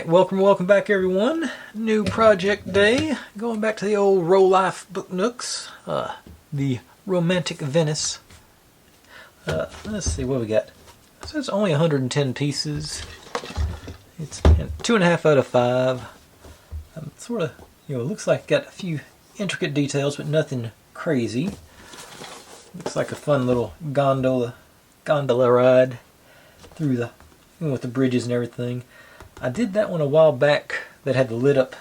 welcome back everyone. New project day. Going back to the old Rolife Book Nooks. The Romantic Venice. Let's see what we got. So it's only 110 pieces. It's 2.5 out of 5. Sort of, looks like got a few intricate details, but nothing crazy. Looks like a fun little gondola ride through the, with the bridges and everything. I did that one a while back that had the lit up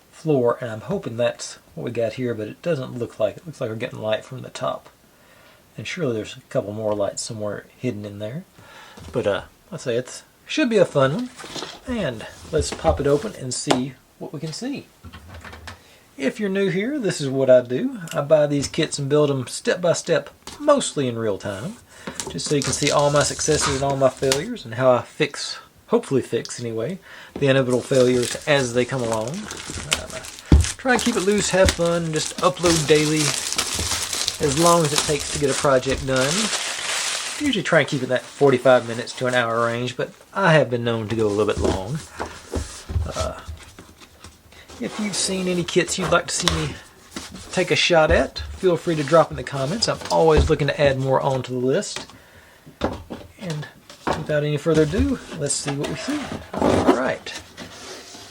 floor, and I'm hoping that's what we got here, but it doesn't look like it. It looks like we're getting light from the top. And surely there's a couple more lights somewhere hidden in there. But let's say it should be a fun one. And let's pop it open and see what we can see. If you're new here, this is what I do. I buy these kits and build them step by step, mostly in real time, just so you can see all my successes and all my failures and how I hopefully fix anyway, the inevitable failures as they come along. Try and keep it loose, have fun, just upload daily as long as it takes to get a project done. Usually try and keep it in that 45 minutes to an hour range, but I have been known to go a little bit long. If you've seen any kits you'd like to see me take a shot at, feel free to drop in the comments. I'm always looking to add more onto the list. And without any further ado, let's see what we see. Alright.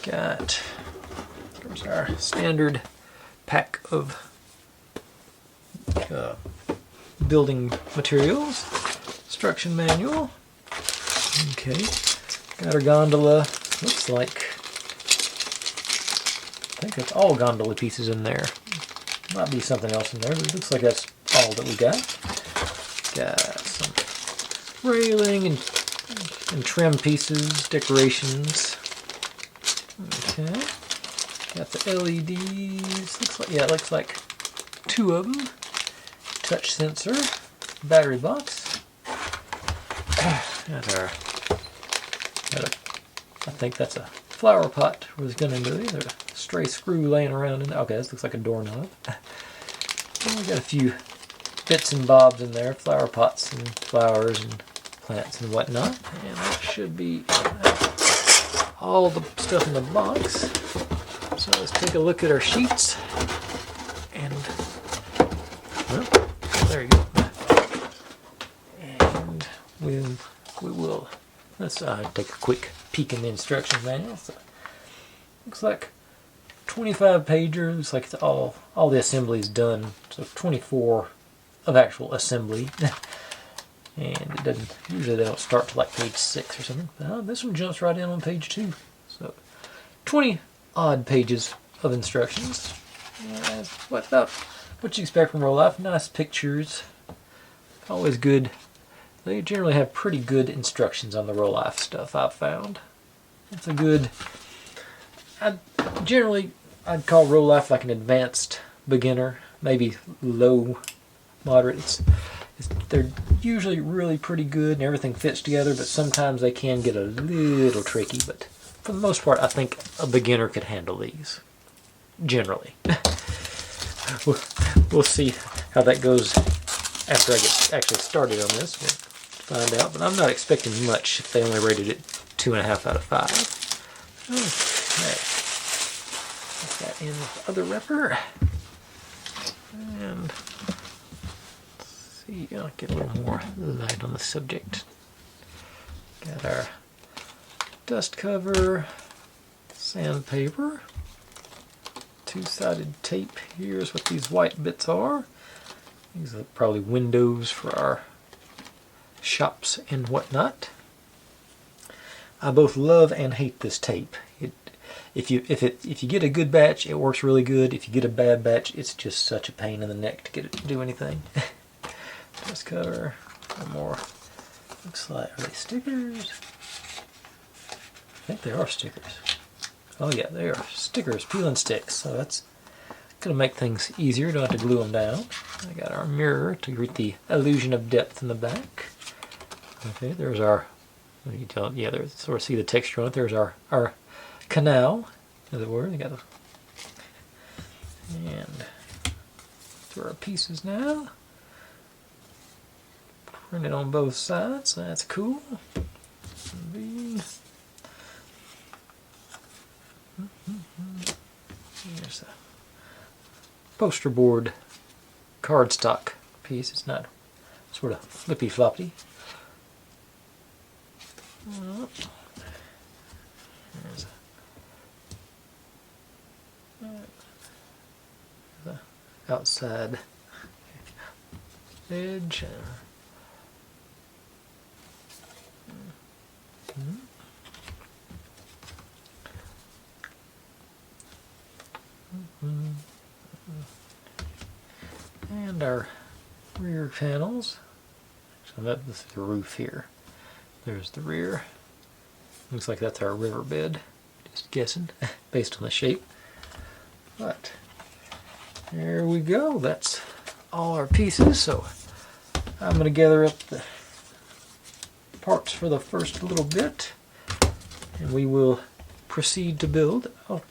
Here's our standard pack of building materials. Instruction manual. Okay. Got our gondola. Looks like, I think it's all gondola pieces in there. Might be something else in there, but it looks like that's all that we got. Got some railing and trim pieces, decorations. Okay. Got the LEDs. It looks like 2 of them. Touch sensor, battery box. I think that's a flower pot was going to be. There's a stray screw laying around in there. Okay, this looks like a doorknob. And we got a few bits and bobs in there, flower pots and flowers and plants and whatnot. And that should be all the stuff in the box. So let's take a look at our sheets. And, well, there you go. And we will, let's take a quick peek in the instructions manual. So, looks like 25 pager. Looks like it's all the assembly is done. So 24 of actual assembly. And it doesn't, usually they don't start to like page 6 or something. This one jumps right in on page 2. So 20 odd pages of instructions. About what you expect from Rolife. Nice pictures. Always good. They generally have pretty good instructions on the Rolife stuff, I've found. It's a good... I'd call Rolife like an advanced beginner, maybe low, moderate. They're usually really pretty good and everything fits together, but sometimes they can get a little tricky. But for the most part, I think a beginner could handle these, generally. We'll see how that goes after I get actually started on this. We'll find out, but I'm not expecting much if they only rated it 2.5 out of 5. Okay. Put that in with the other wrapper. And let's see, I'll get a little more light on the subject. Got our dust cover, sandpaper, 2-sided tape. Here's what these white bits are. These are probably windows for our shops and whatnot. I both love and hate this tape. If you get a good batch, it works really good. If you get a bad batch, it's just such a pain in the neck to get it to do anything. Dust cover, one more. Looks like, are they stickers? I think they are stickers. Oh yeah, they are stickers, peel and sticks. So that's gonna make things easier. Don't have to glue them down. I got our mirror to create the illusion of depth in the back. Okay, there's our. What do you tell? Yeah, there's sort of see the texture on it. There's our canal, as it were. They got and through our pieces now. Printed on both sides. That's cool. poster board cardstock piece. It's not sort of flippy floppy. There's the outside edge. And our rear panels. So this is the roof here. There's the rear. Looks like that's our riverbed. Just guessing, based on the shape. But there we go. That's all our pieces. So I'm going to gather up the parts for the first little bit, and we will proceed to build. I'll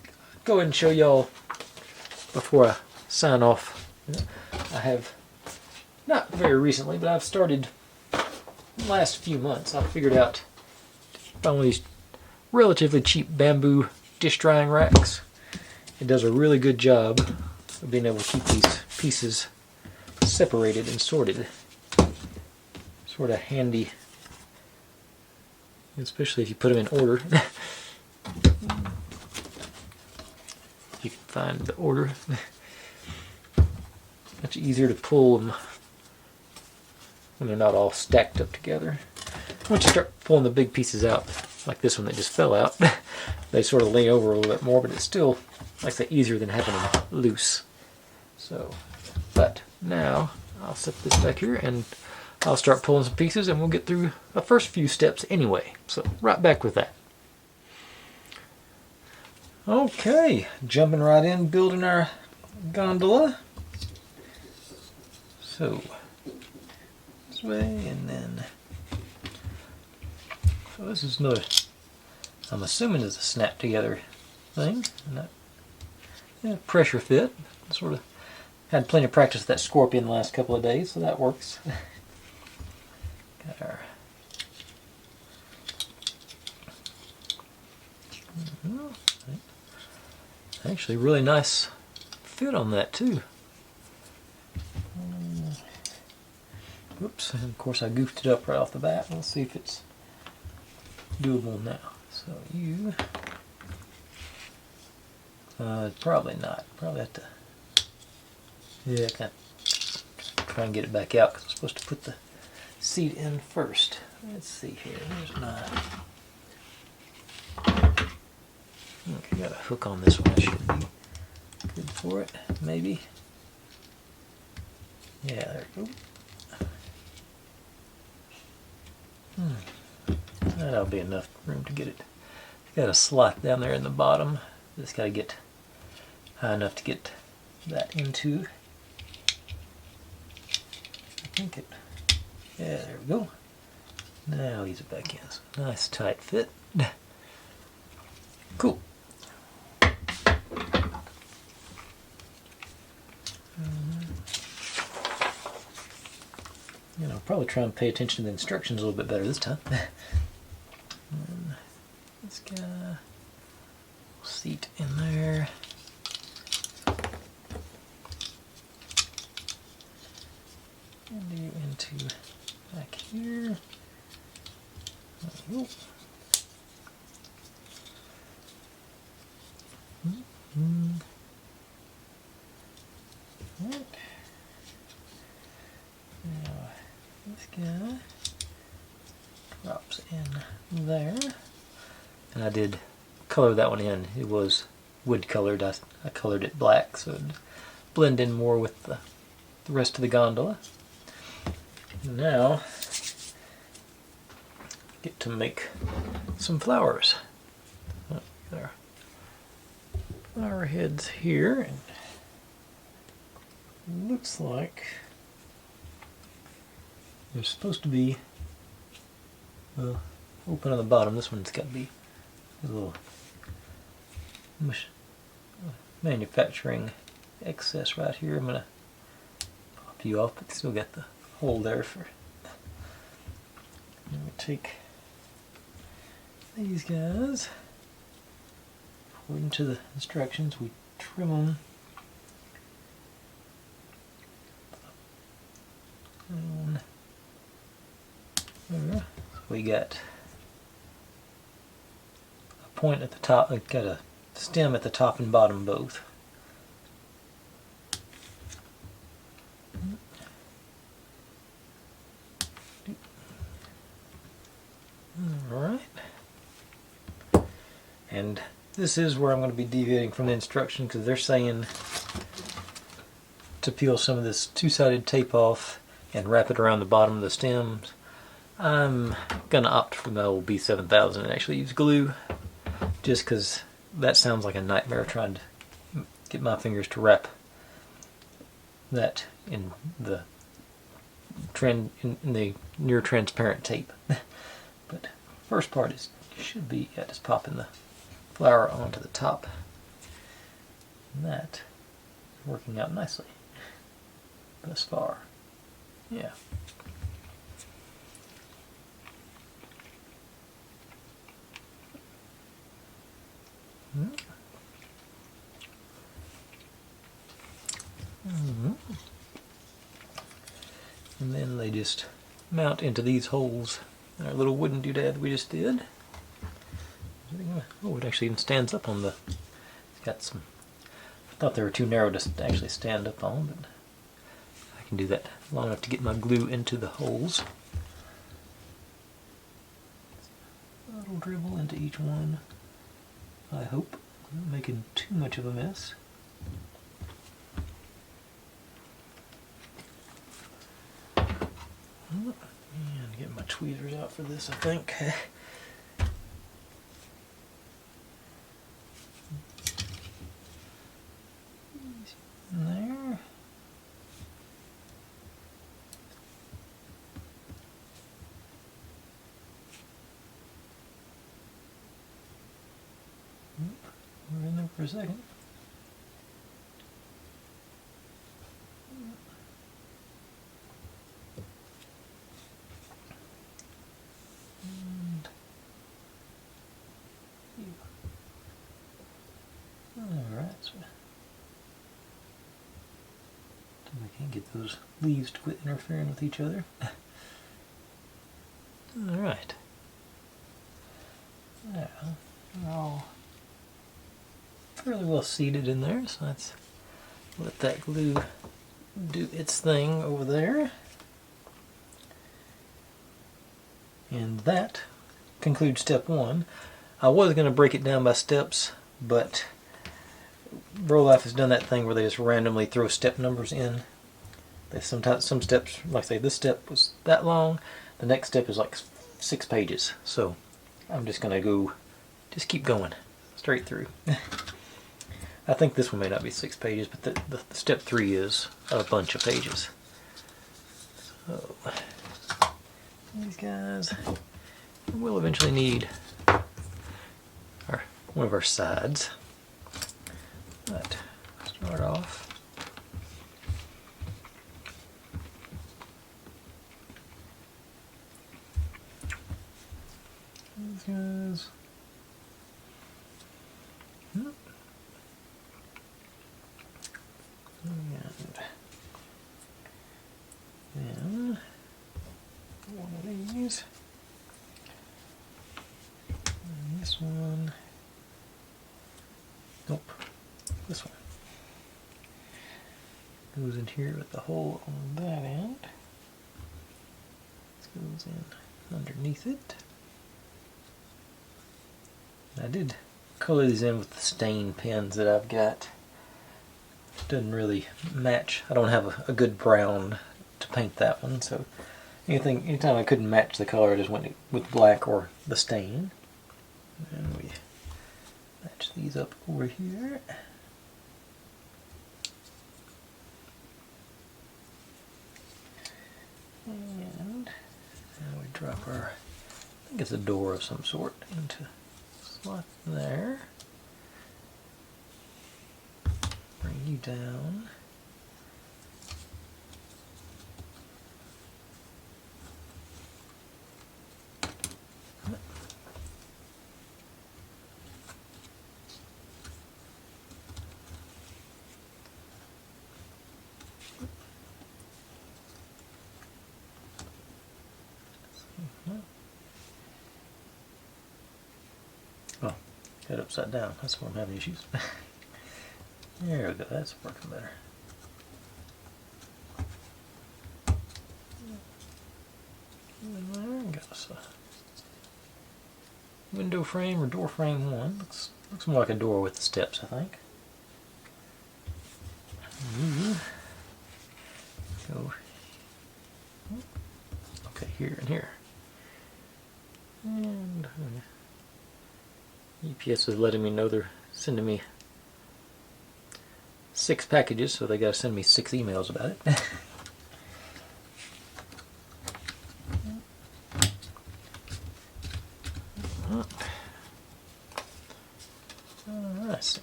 go ahead and show y'all before I sign off. I have, not very recently, but I've started the last few months. I figured out found one of these relatively cheap bamboo dish drying racks. It does a really good job of being able to keep these pieces separated and sorted. Sort of handy, especially if you put them in order. You can find the order. Much easier to pull them when they're not all stacked up together. Once you start pulling the big pieces out, like this one that just fell out, they sort of lay over a little bit more, but it's still, like I say, easier than having them loose. So, but now I'll set this back here and I'll start pulling some pieces, and we'll get through the first few steps anyway. So, right back with that. Okay, jumping right in, building our gondola. So, this way, and then, so this is another, I'm assuming is a snap together thing. Not, yeah, pressure fit. Sort of had plenty of practice with that scorpion the last couple of days, so that works. Got our actually really nice fit on that too. Whoops, and of course I goofed it up right off the bat. Let's see if it's doable now. So you, probably not. Probably have to, yeah, kind of try and get it back out because I'm supposed to put the seat in first. Let's see here. There's my. Okay, got a hook on this one. I should be good for it, maybe. Yeah, there we go. That'll be enough room to get it. Got a slot down there in the bottom. Just gotta get high enough to get that into. I think it. Yeah, there we go. Now ease it back in. So nice tight fit. Cool. You know, probably try and pay attention to the instructions a little bit better this time. This guy, seat in there. And you into back here. There we go. Right. Now this guy drops in there, and I did color that one in. It was wood colored. I colored it black so it'd blend in more with the rest of the gondola. Now get to make some flowers. There, flower heads here, and looks like there's supposed to be open on the bottom. This one's got to be a little manufacturing excess right here. I'm gonna pop you off, but still got the hole there for. Then we take these guys according to the instructions. We trim them We got a point at the top, we've got a stem at the top and bottom both. Alright. And this is where I'm going to be deviating from the instruction, because they're saying to peel some of this two-sided tape off and wrap it around the bottom of the stems. I'm going to opt for the old B7000 and actually use glue, just because that sounds like a nightmare trying to get my fingers to wrap that in the near transparent tape. But first part should be just popping the flower onto the top. And that is working out nicely thus far. Yeah. And then they just mount into these holes in our little wooden doodad we just did. Oh, it actually even stands up on the... It's got some... I thought they were too narrow to actually stand up on, but I can do that long enough to get my glue into the holes. That'll dribble into each one, I hope. I'm not making too much of a mess. And get my tweezers out for this, I think. In there. We're in there for a second. Alright, so I can't get those leaves to quit interfering with each other. Alright. Yeah, they're all fairly well seated in there, so let's let that glue do its thing over there. And that concludes step one. I was going to break it down by steps, but Rolife has done that thing where they just randomly throw step numbers in. Sometimes some steps, like say this step was that long, the next step is like 6 pages. So I'm just going to just keep going straight through. I think this one may not be 6 pages, but the step 3 is a bunch of pages. So these guys will eventually need one of our sides. But start off. These guys. And then one of these. And this one. Nope. This one goes in here with the hole on that end. This goes in underneath it. I did color these in with the stain pens that I've got. It doesn't really match. I don't have a good brown to paint that one, so anytime I couldn't match the color, I just went with black or the stain. And we match these up over here. And now we drop our, I think it's a door of some sort, into the slot there. Bring you down. Oh, got it upside down. That's where I'm having issues. There we go. That's working better. And there goes a window frame or door frame one. Looks more like a door with the steps, I think. Go. Okay, here and here. And UPS is letting me know they're sending me 6 packages, so they got to send me 6 emails about it. Alright, so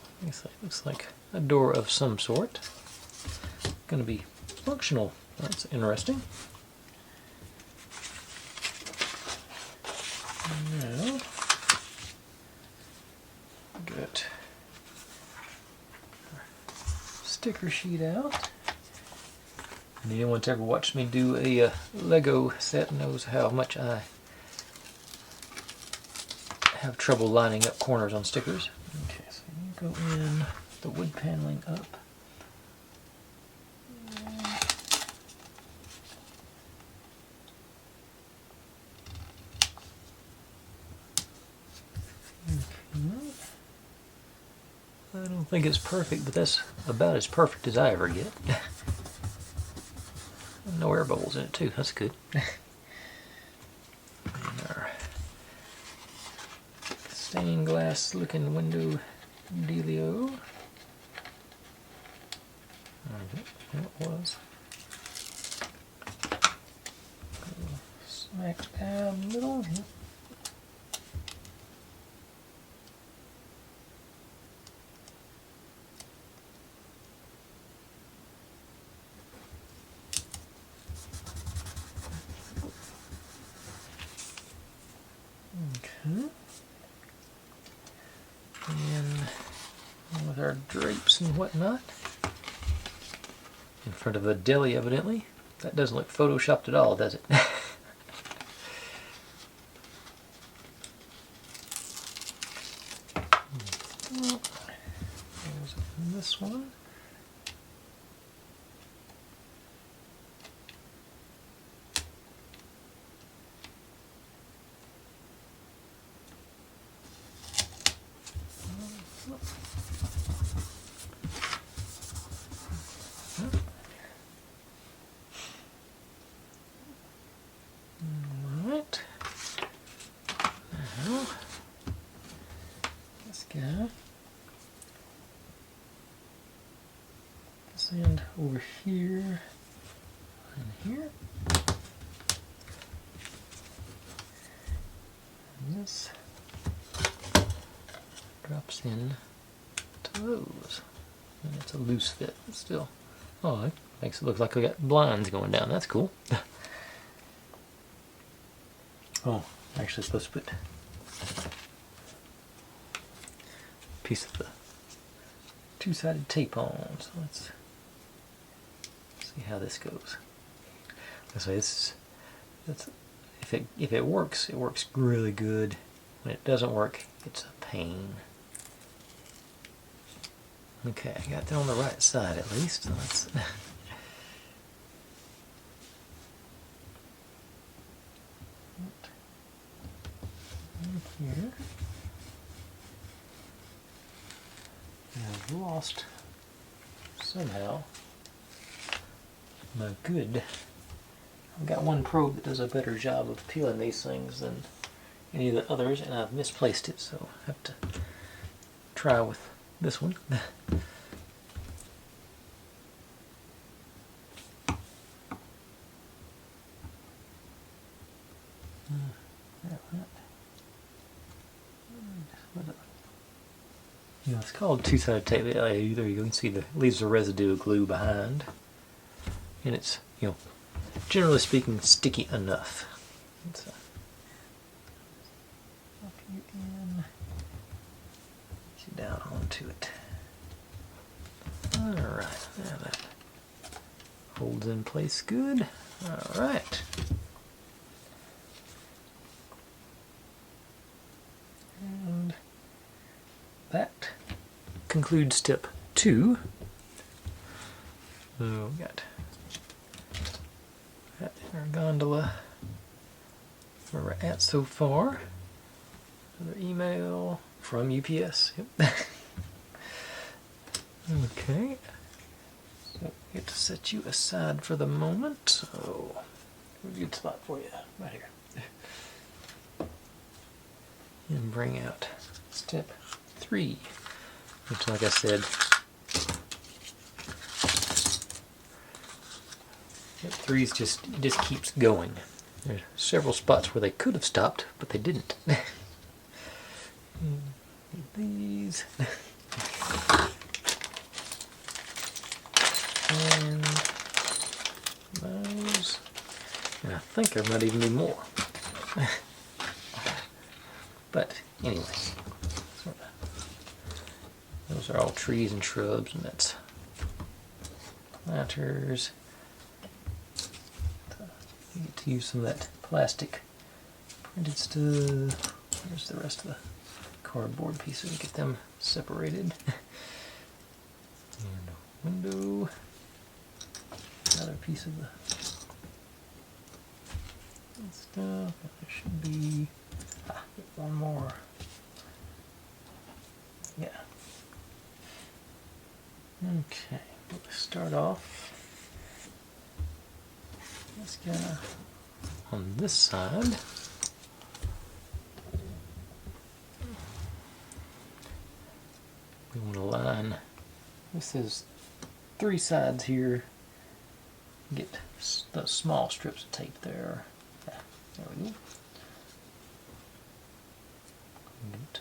looks like a door of some sort. Going to be functional. That's interesting. Now, get our sticker sheet out. And anyone that's ever watched me do a Lego set knows how much I have trouble lining up corners on stickers. Okay, so you go in the wood paneling up. I don't think it's perfect, but that's about as perfect as I ever get. No air bubbles in it too, that's good. And our stained glass looking window dealio. It was. Smack dab middle. Yep. Okay. And with our drapes and whatnot, in front of a deli evidently. That doesn't look photoshopped at all, does it? There's this one. Alright. Now, let's go. Sand over here and here. And this drops in to those. And it's a loose fit, but still. Oh, it makes it look like we got blinds going down. That's cool. Oh, I'm actually supposed to put a piece of the two-sided tape on. So let's see how this goes. So if it works really good. When it doesn't work, it's a pain. Okay, I got that on the right side at least. So let's here. I've lost somehow my good. I've got one probe that does a better job of peeling these things than any of the others, and I've misplaced it, so I have to try with this one. You know, it's called two-sided tape. There you go. You can see the leaves the residue of glue behind, and it's, you know, generally speaking, sticky enough. Let's lock you in, get you down onto it. All right, now that holds in place good. All right. concludes step 2. So we got our gondola where we're at so far. Another email from UPS. Yep. Okay. So we get to set you aside for the moment. So a good spot for you right here. And bring out step 3, which, like I said, step 3 is just keeps going. There's several spots where they could have stopped, but they didn't. These and those, and I think there might even be more. But anyway, those are all trees and shrubs, and that's planters. You get to use some of that plastic printed stuff. There's the rest of the cardboard pieces. Get them separated. And a window. Another piece of the stuff. There should be one more. Yeah. Okay. Let's start off. Let's go on this side. We want to line. This is 3 sides here. Get those small strips of tape there. Yeah, there we go. Good.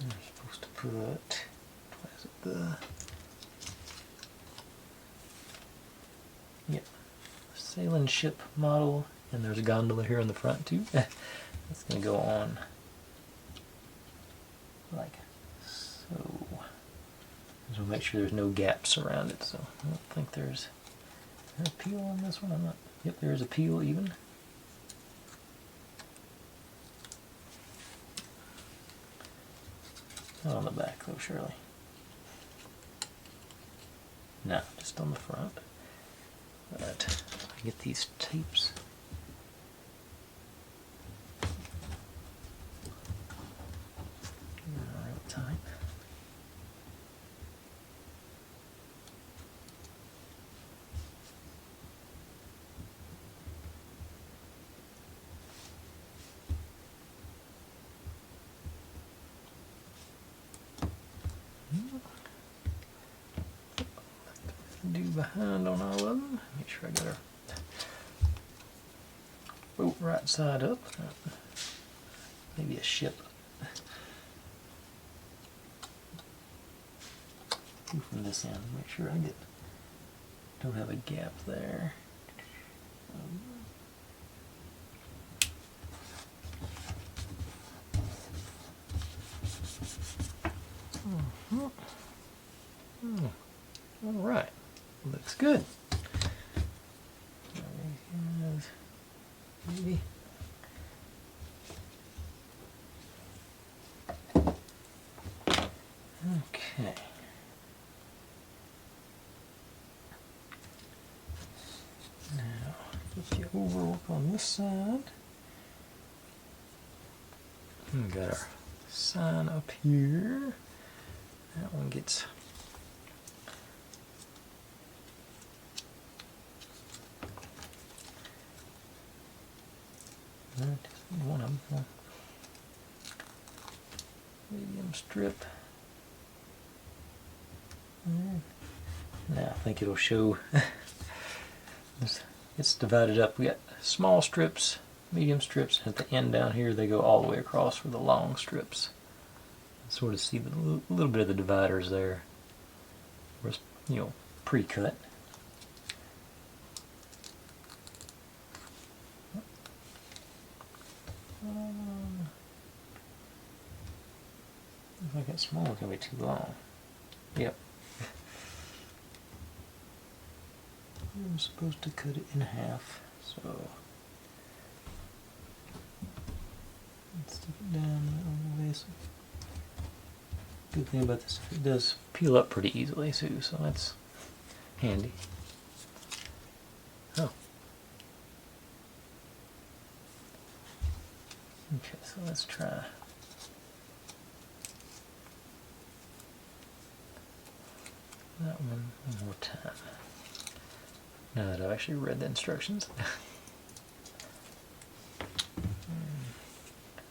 I'm supposed to put, is it the, yeah, sailing ship model, and there's a gondola here on the front too. That's going to go on like so. So we'll make sure there's no gaps around it. So I don't think there's a peel on this one. I'm not. Yep, there is a peel even. Not on the back though, surely. No, just on the front. But I get these tapes. Real tight. Do behind on all of them. Make sure I got our boat right side up. Maybe a ship. Do from this end. Make sure I don't have a gap there. All right. Looks good. Maybe. Okay. Now, get you over work on this side. We got our sign up here. That one gets one of them. medium strip. Now I think it'll show. It's divided up. We got small strips, medium strips, and at the end down here they go all the way across for the long strips. Sort of see a little bit of the dividers there. Where it's, pre-cut. If I get small, it's gonna be too long. Yep. I'm supposed to cut it in half, so let's stick it down on the way. Good thing about this, it does peel up pretty easily too, so that's handy. Oh. Okay, so let's try. That one more time. Now that I've actually read the instructions.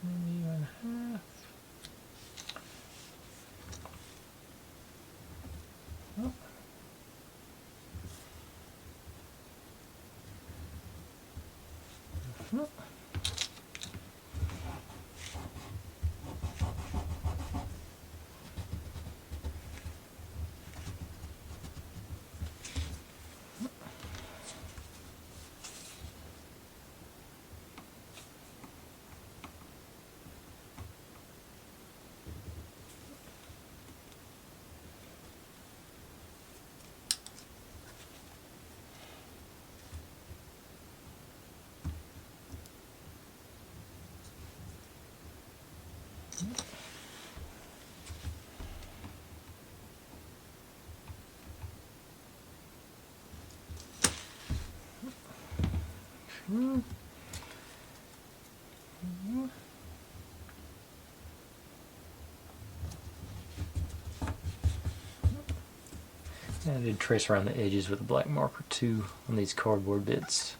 Maybe 1/2. Oh. Oh. I did trace around the edges with a black marker too on these cardboard bits.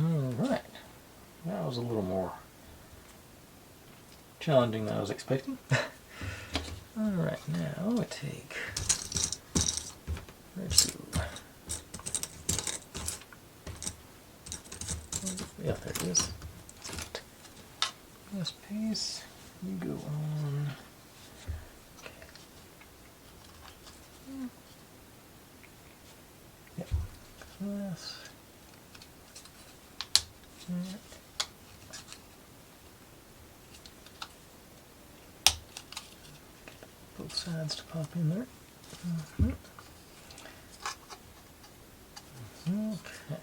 Alright, that was a little more challenging than I was expecting. Alright, now we take, yeah, there it is. This piece, you go on. Okay. Yep. This. Both sides to pop in there. Okay.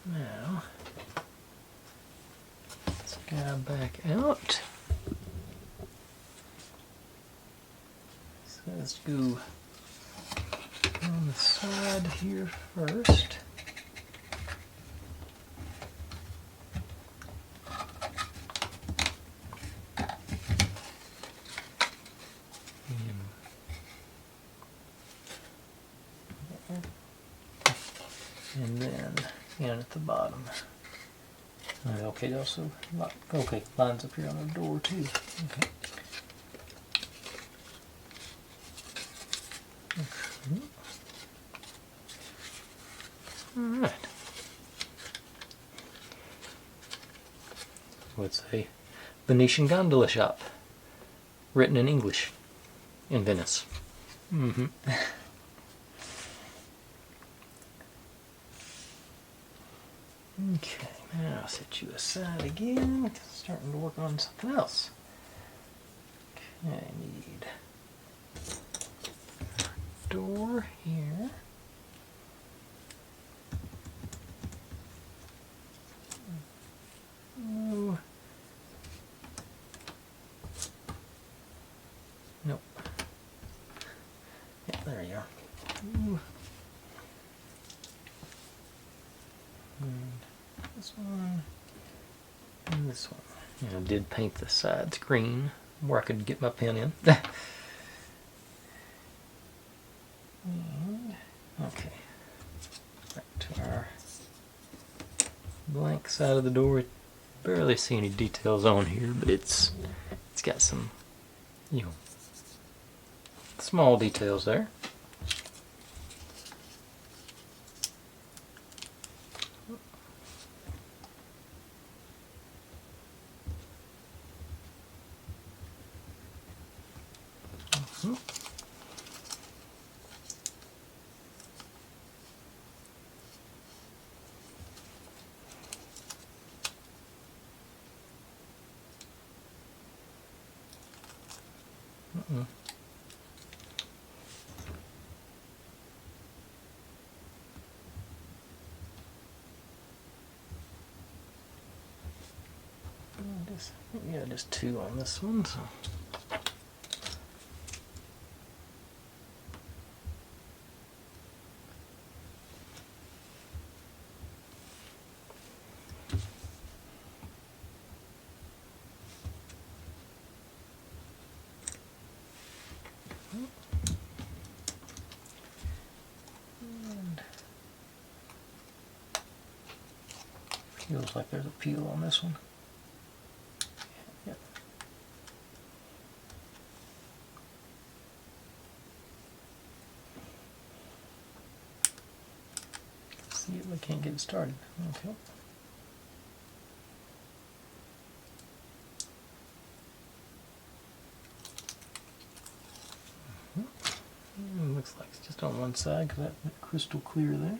Now, let's go back out. So let's go on the side here first. And then in at the bottom. Okay, also, okay, lines up here on the door too. Okay. Okay. Alright. What's a Venetian gondola shop? Written in English. In Venice. Mm-hmm. Okay, now I'll set you aside again. Starting to work on something else. Okay, I need door here. Oh. Nope. Yeah, there you are. Ooh. And this one. And this one. And I did paint the sides green where I could get my pen in. And, okay. Back to our blank side of the door. Barely see any details on here, but it's got some, you know, small details there. Yeah, just two on this one. So. And feels like there's a peel on this one. Yep. See it, we can't get it started. Okay. Looks like it's just on one side because that crystal clear there.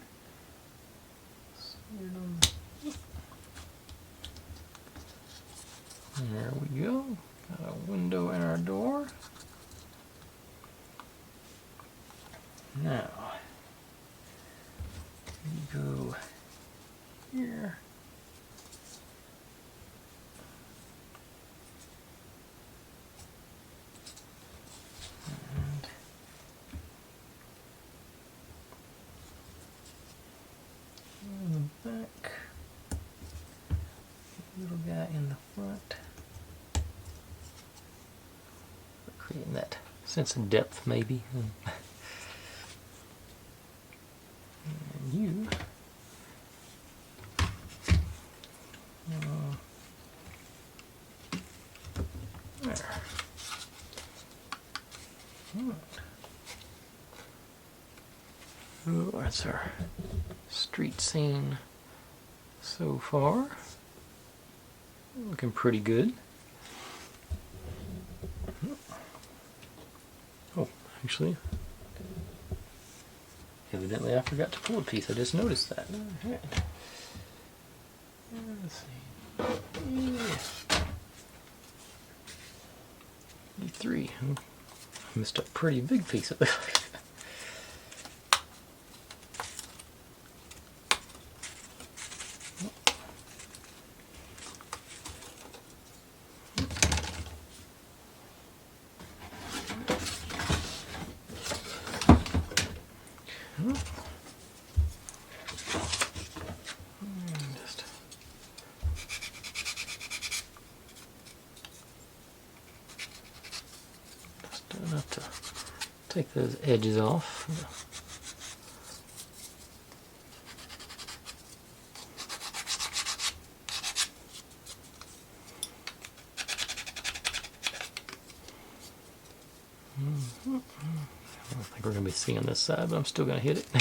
There we go. Got a window in our door. Now, we go here. Back, little guy in the front, creating that sense of depth maybe. And you there. Oh, that's our street scene so far. Looking pretty good. Oh, actually, evidently I forgot to pull a piece. I just noticed that. Alright. Let's see. Yeah. E3. I missed a pretty big piece of it. Enough to take those edges off. I don't think we're going to be seeing this side, but I'm still going to hit it. I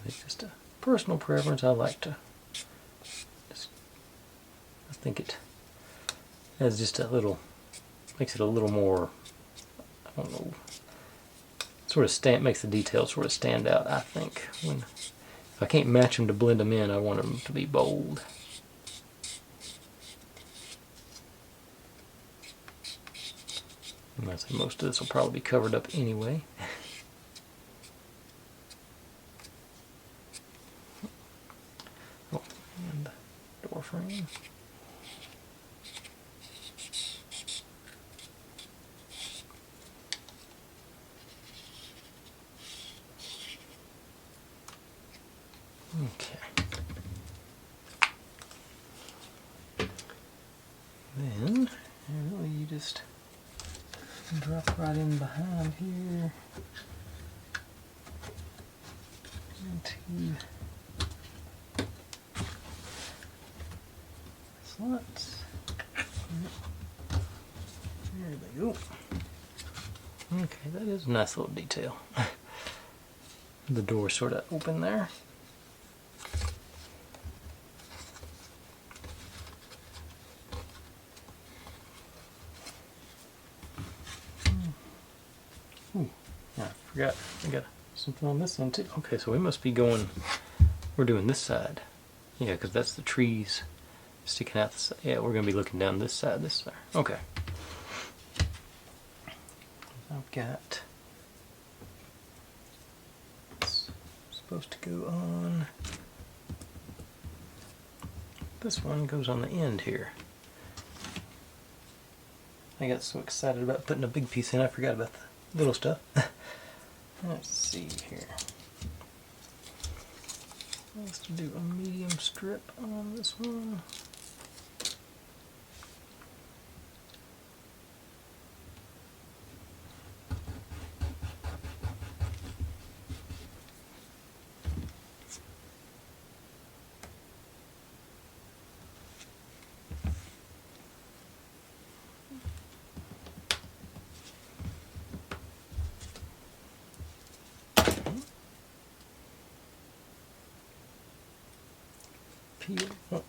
think just a personal preference. I like to. I think it has just a little, makes it a little more, I don't know, sort of makes the details sort of stand out, I think. If I can't match them to blend them in, I want them to be bold. I say most of this will probably be covered up anyway. Oh, and the door frame. Okay. Then, really, you just drop right in behind here into slots. There they go. Okay, that is a nice little detail. The door sort of open there. Ooh, yeah, I forgot. I got something on this one too. Okay, so we must be going, we're doing this side. Yeah, because that's the trees sticking out the side. Yeah, we're going to be looking down this side, this side. Okay. I've got, it's supposed to go on, this one goes on the end here. I got so excited about putting a big piece in, I forgot about the little stuff. Let's see here. Let's do a medium strip on this one. Peel. Oh.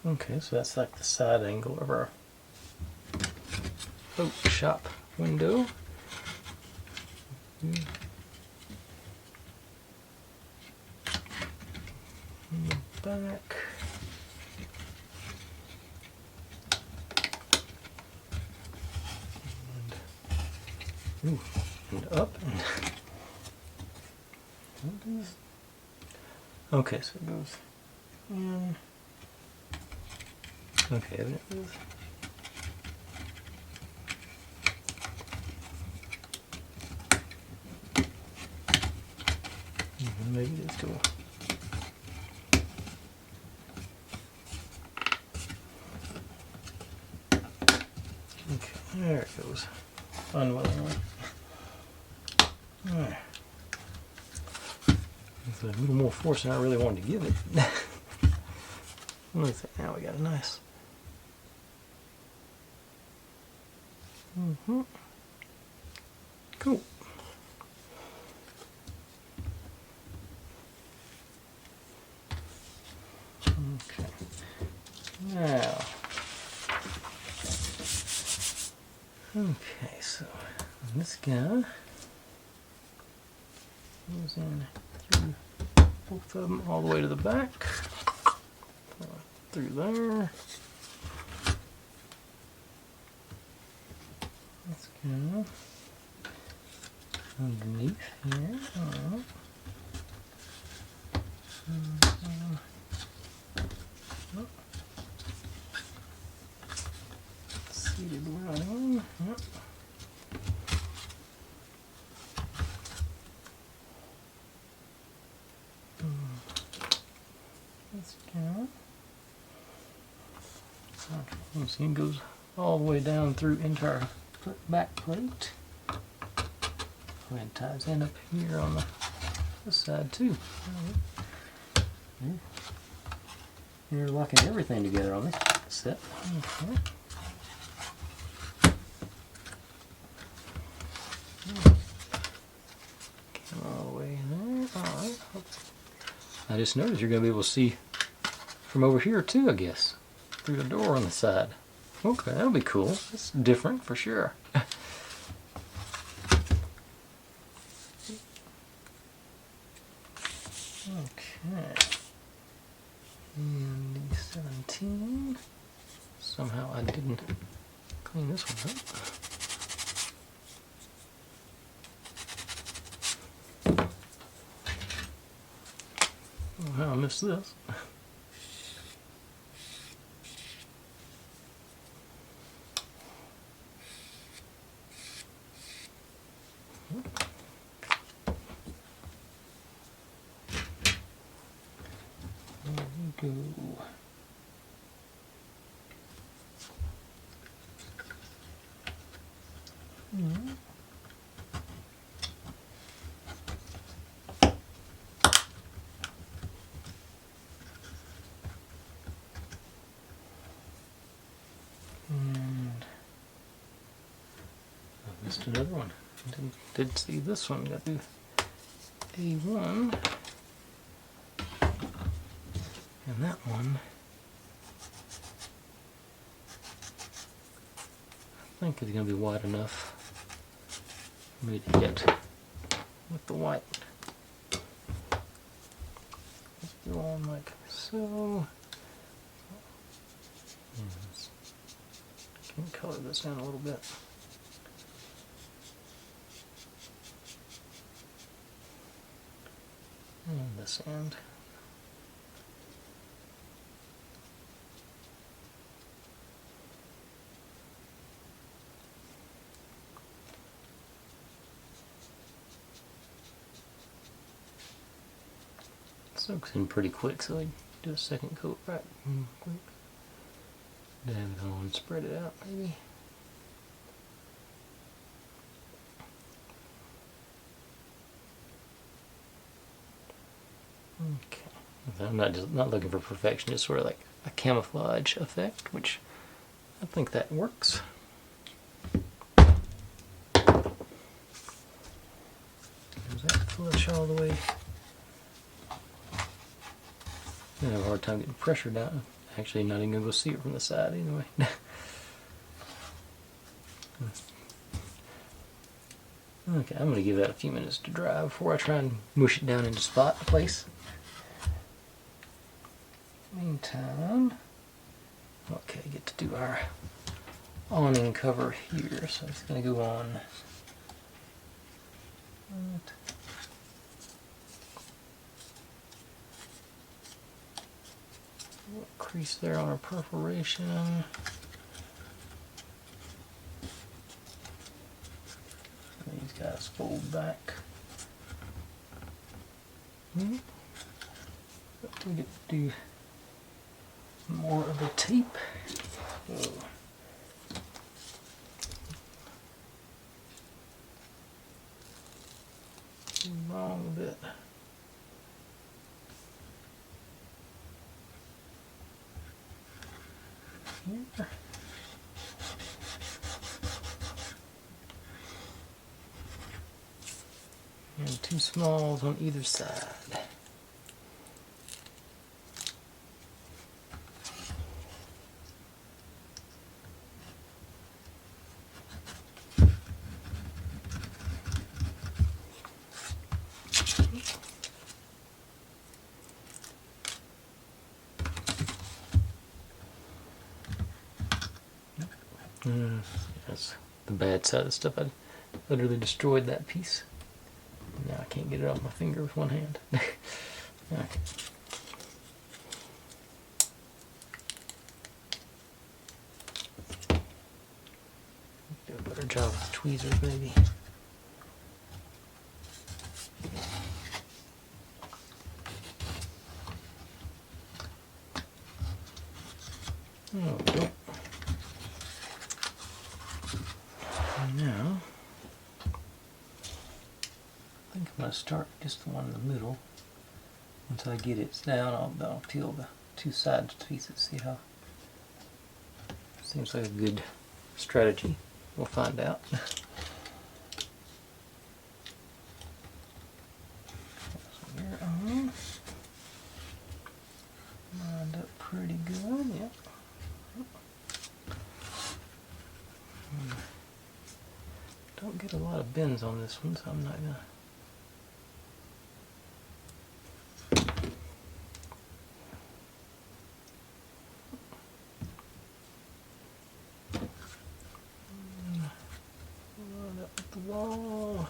Okay, so that's like the side angle of our boat shop window. In the back. And up. Okay, so it goes in. Okay, there it is. Maybe let's go. Okay, there it goes. Unwillingly. Alright. It's a little more force than I really wanted to give it. Look at that. Now we got a nice. Cool. Okay. Now. Okay, so this guy goes in through both of them all the way to the back. Through there. Let's go underneath here. Seated running. Yep. Let's go. Okay, so it goes all the way down through into our back plate. Go ahead and ties in up here on this side too. You're locking everything together on this set. Okay. Come all the way in there. Alright. I just noticed you're going to be able to see from over here too, I guess. Through the door on the side. Okay, that'll be cool. That's different for sure. Okay. And the 17. Somehow I didn't clean this one up. Oh, how I missed this. There we go. And I missed another one. Did see this one. Got to do A1. And that one, I think is going to be wide enough for me to get with the white. Let's go on like so. Can color this down a little bit. And this end. Soaks in pretty quick, so I do a second coat right quick. Dab it on, spread it out maybe. Okay. I'm not looking for perfection, just sort of like a camouflage effect, which I think that works. Does that flush all the way? I have a hard time getting pressure down. Actually, not even gonna go see it from the side anyway. Okay, I'm gonna give that a few minutes to dry before I try and mush it down into spot place. Meantime, okay, get to do our awning cover here, so it's gonna go on. Crease there on our perforation. These guys fold back. But we get to do more of the tape. Whoa. Wrong bit. Here. And two smalls on either side. That's the bad side of the stuff. I literally destroyed that piece. Now I can't get it off my finger with one hand. Okay. Do a better job with the tweezers maybe. Oh, don't. Now, I think I'm going to start just the one in the middle until I get it down. I'll peel the two side pieces, see how. Seems like a good strategy. We'll find out. Lined up don't get a lot of bends on this one, so I'm not gonna. Line up with the wall.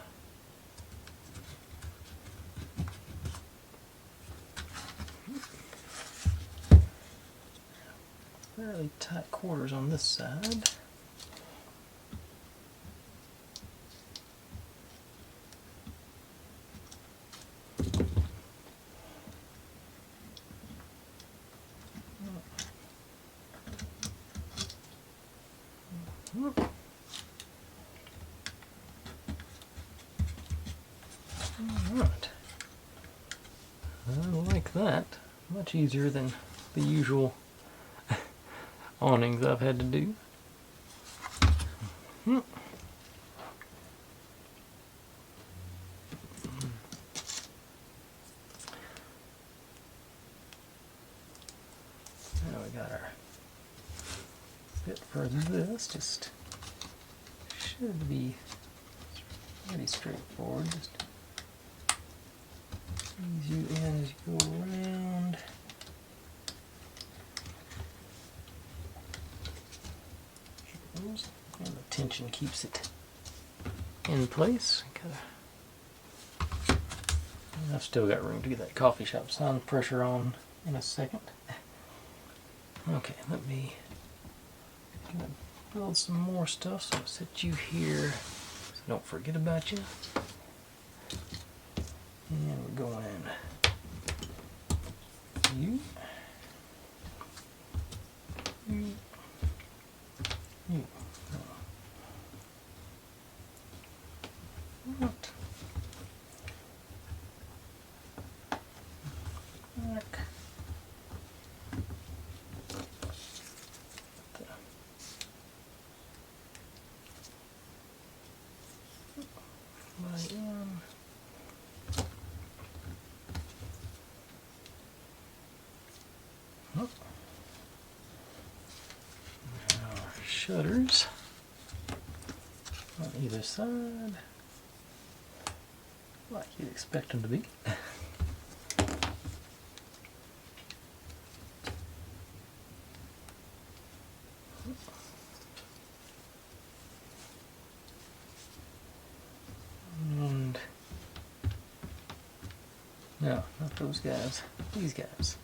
Fairly tight quarters on this side. Alright. I like that. Much easier than the usual awnings I've had to do. Now we got our bit for this. Just should be pretty straightforward. Just ease you in as you go around. And the tension keeps it in place. I've still got room to get that coffee shop sign pressure on in a second. Okay, let me build some more stuff, so I'll set you here so I don't forget about you. And we're going you. What? Back. Right in. Oh. Now shutters on either side, like you'd expect them to be. And no, not those guys, these guys.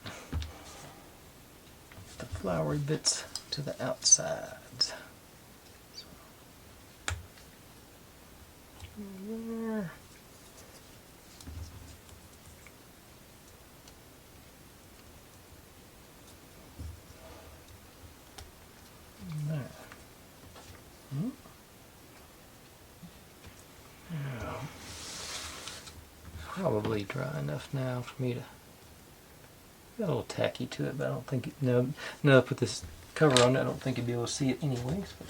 The flowery bits to the outsides. So, there. There. Now, probably dry enough now for me to. Got a little tacky to it, but I don't think it. No, put this cover on it. I don't think you'd be able to see it anyways. But.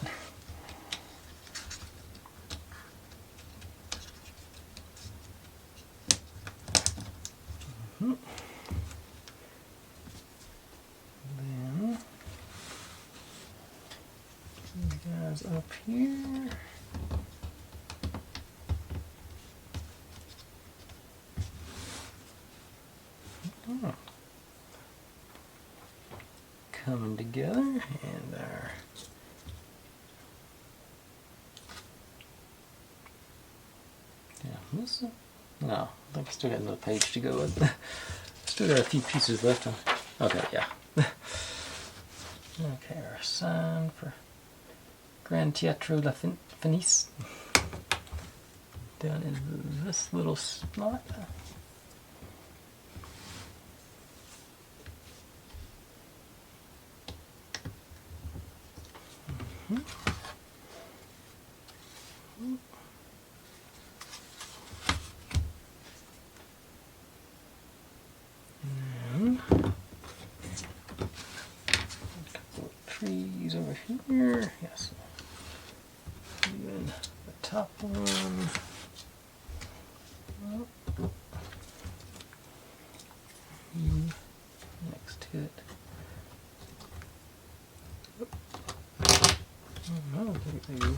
Then these guys up here. Coming together, and our this no, I think I still got another page to go with. Still got a few pieces left on. Okay, yeah. Okay, our sign for Grand Teatro La Venice down in this little spot. And a couple of trees over here. Yes. Even the top one. Next to it. Oh, there you go.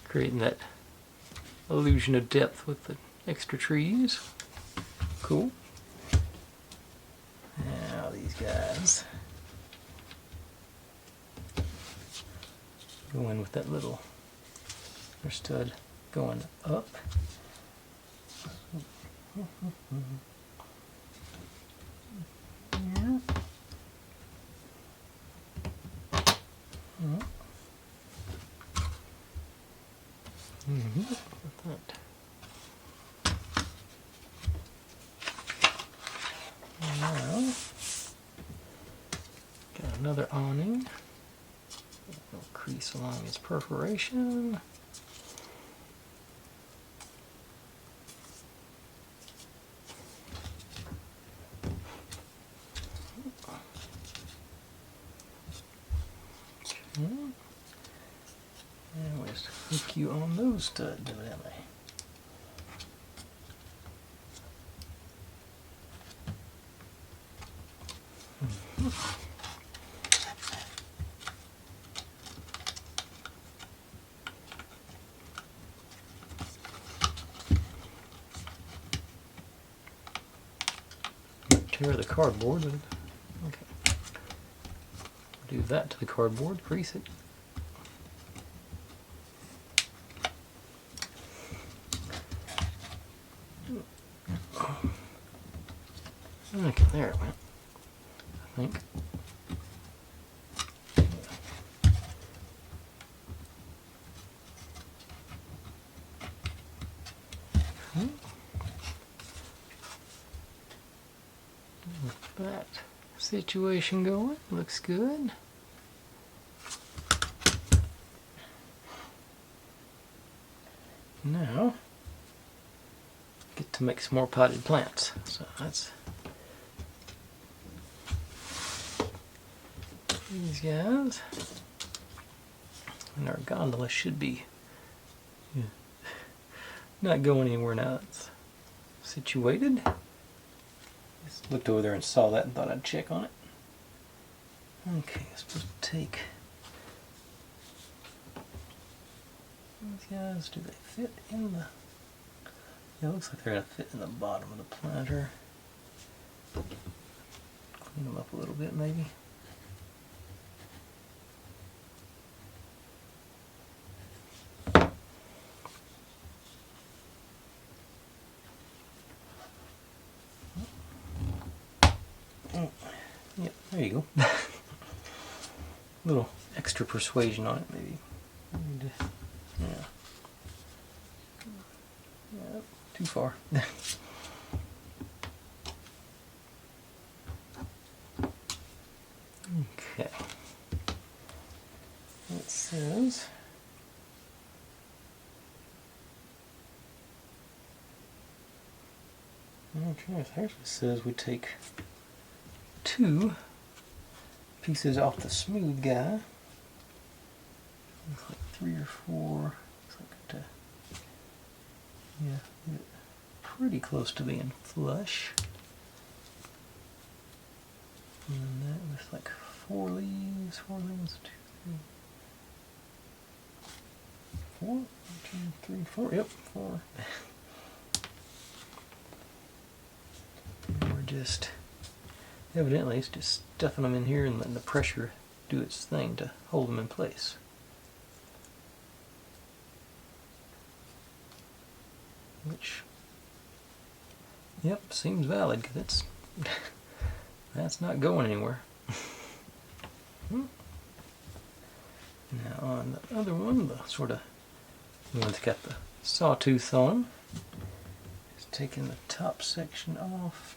Creating that illusion of depth with the extra trees. Cool. Now these guys go in with that little stud going up. Yeah. Now, got another awning. A little crease along its perforation. And we'll just hook you on those studs, evidently. Tear the cardboard. Okay. Do that to the cardboard, crease it. Okay, there it went, I think. That situation going, looks good. Now, get to make some more potted plants. So that's these guys. And our gondola should be not going anywhere now it's situated. Just looked over there and saw that and thought I'd check on it. Okay, I'm supposed to take these guys. Do they fit in the... Yeah, it looks like they're going to fit in the bottom of the planter. Clean them up a little bit maybe. Yeah, there you go. Little extra persuasion on it, maybe. Yeah. Yeah, too far. Okay. It says okay, it actually says we take 2 pieces off the smooth guy. Looks like 3 or 4. Looks like it, yeah, pretty close to being flush. And that looks like 4 leaves. 4 leaves. 2, 3, 4. 1, 2, 3, 4. Yep, 4. And we're just evidently it's just stuffing them in here and letting the pressure do its thing to hold them in place. Which, yep, seems valid because it's that's not going anywhere. Now on the other one, the sort of the one that's got the sawtooth on, just taking the top section off.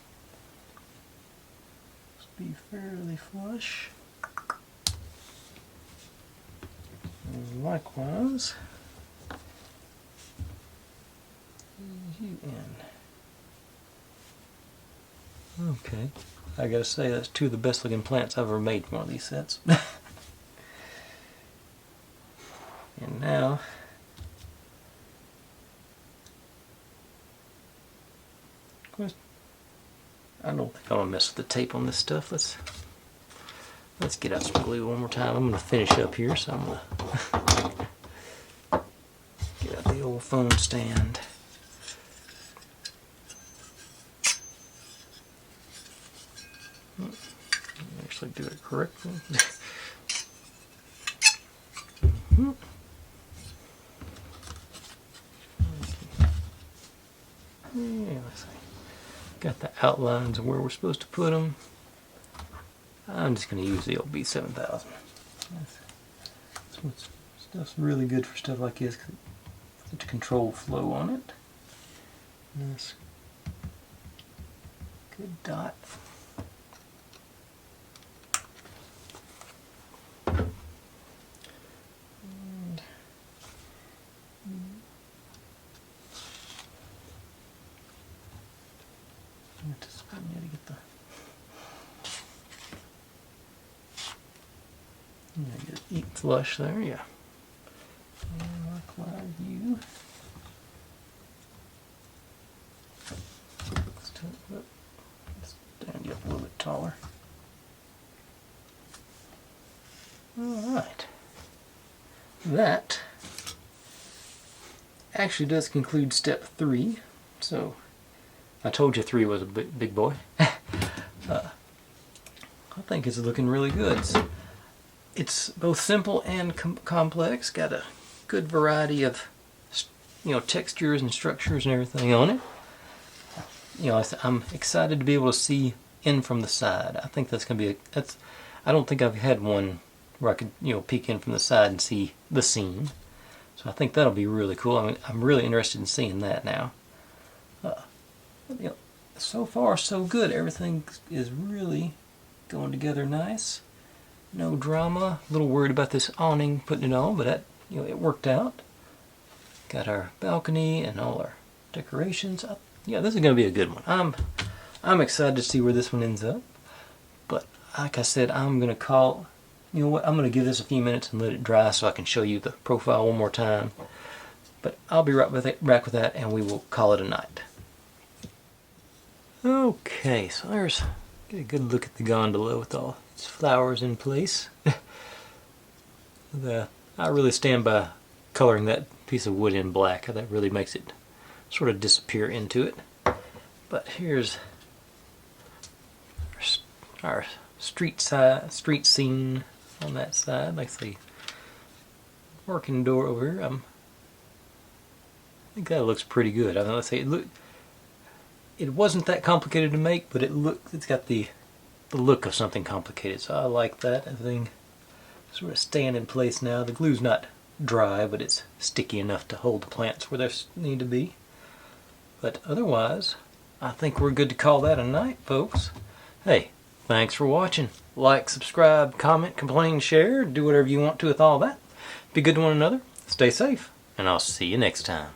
Be fairly flush. And likewise, you in. Okay, I gotta say that's 2 of the best looking plants I've ever made from one of these sets. And now, I don't think I'm gonna mess with the tape on this stuff. Let's get out some glue one more time. I'm gonna finish up here, so I'm gonna get out the old phone stand. Actually do it correctly. Yeah, let's see. Got the outlines of where we're supposed to put them. I'm just going to use the old B7000. Stuff's really good for stuff like this, to control flow on it. Nice, good dot. And to spin you to get the. Get it eat flush there, yeah. And likewise you. Let's stand you up a little bit taller. Alright. That actually does conclude step 3. So, I told you 3 was a big boy. I think it's looking really good. It's both simple and complex. Got a good variety of, textures and structures and everything on it. I'm excited to be able to see in from the side. I think that's going to be I don't think I've had one where I could, peek in from the side and see the scene. So I think that'll be really cool. I'm really interested in seeing that now. So far so good. Everything is really going together nice. No drama. A little worried about this awning putting it on, but that, it worked out. Got our balcony and all our decorations. Yeah, this is going to be a good one. I'm excited to see where this one ends up. But like I said, I'm going to call. You know what? I'm going to give this a few minutes and let it dry so I can show you the profile one more time. But I'll be back with that, and we will call it a night. Okay, so there's get a good look at the gondola with all its flowers in place. I really stand by coloring that piece of wood in black. That really makes it sort of disappear into it. But here's our street scene on that side. Like the working door over here. I think that looks pretty good. Let's say it wasn't that complicated to make, but it's got the look of something complicated. So I like that. Everything sort of staying in place now. The glue's not dry, but it's sticky enough to hold the plants where they need to be. But otherwise, I think we're good to call that a night, folks. Hey, thanks for watching. Like, subscribe, comment, complain, share, do whatever you want to with all that. Be good to one another, stay safe, and I'll see you next time.